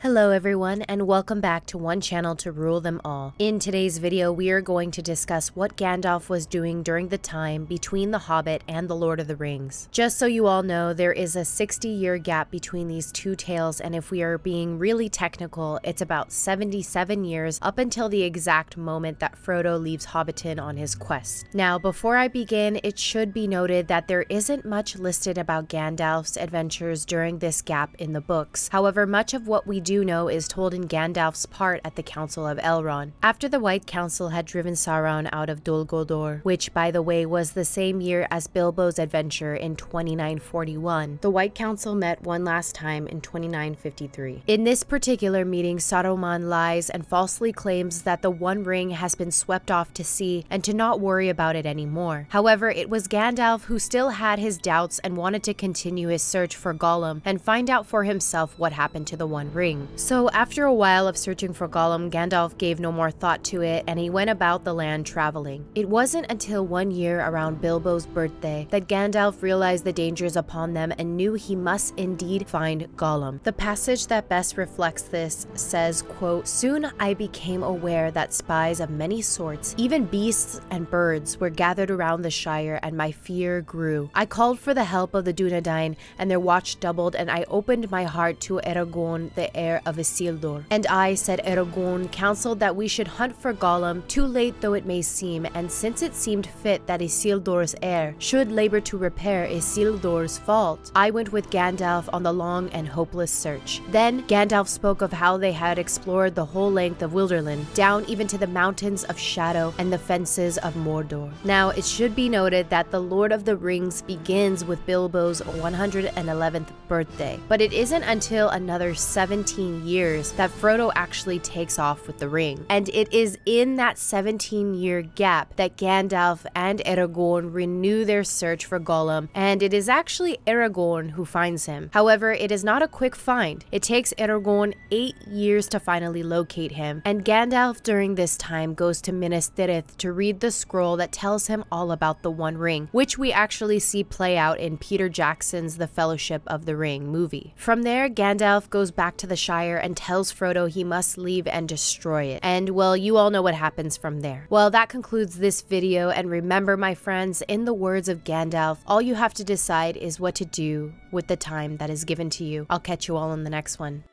Hello everyone, and welcome back to one channel to rule them all. In today's video, we are going to discuss what Gandalf was doing during the time between The Hobbit and The Lord of the Rings. Just so you all know, there is a 60-year gap between these two tales, and if we are being really technical, it's about 77 years up until the exact moment that Frodo leaves Hobbiton on his quest. Now, before I begin, it should be noted that there isn't much listed about Gandalf's adventures during this gap in the books. However, much of what we do know is told in Gandalf's part at the Council of Elrond. After the White Council had driven Sauron out of Dol Guldur, which by the way was the same year as Bilbo's adventure in 2941, the White Council met one last time in 2953. In this particular meeting, Saruman lies and falsely claims that the One Ring has been swept off to sea and to not worry about it anymore. However, it was Gandalf who still had his doubts and wanted to continue his search for Gollum and find out for himself what happened to the One Ring. So after a while of searching for Gollum, Gandalf gave no more thought to it and he went about the land traveling. It wasn't until one year around Bilbo's birthday that Gandalf realized the dangers upon them and knew he must indeed find Gollum. The passage that best reflects this says, quote, "Soon I became aware that spies of many sorts, even beasts and birds, were gathered around the Shire, and my fear grew. I called for the help of the Dunedain, and their watch doubled, and I opened my heart to Aragorn, the heir of Isildur. And I, said Aragorn, counseled that we should hunt for Gollum, too late though it may seem, and since it seemed fit that Isildur's heir should labor to repair Isildur's fault, I went with Gandalf on the long and hopeless search." Then Gandalf spoke of how they had explored the whole length of Wilderland, down even to the mountains of Shadow and the fences of Mordor. Now, it should be noted that The Lord of the Rings begins with Bilbo's 111th birthday, but it isn't until another 17 years that Frodo actually takes off with the ring. And it is in that 17-year gap that Gandalf and Aragorn renew their search for Gollum, and it is actually Aragorn who finds him. However, it is not a quick find. It takes Aragorn 8 years to finally locate him, and Gandalf during this time goes to Minas Tirith to read the scroll that tells him all about the One Ring, which we actually see play out in Peter Jackson's The Fellowship of the Ring movie. From there, Gandalf goes back to the Shire and tells Frodo he must leave and destroy it. And well, you all know what happens from there. Well, that concludes this video, and remember, my friends, in the words of Gandalf, all you have to decide is what to do with the time that is given to you. I'll catch you all in the next one.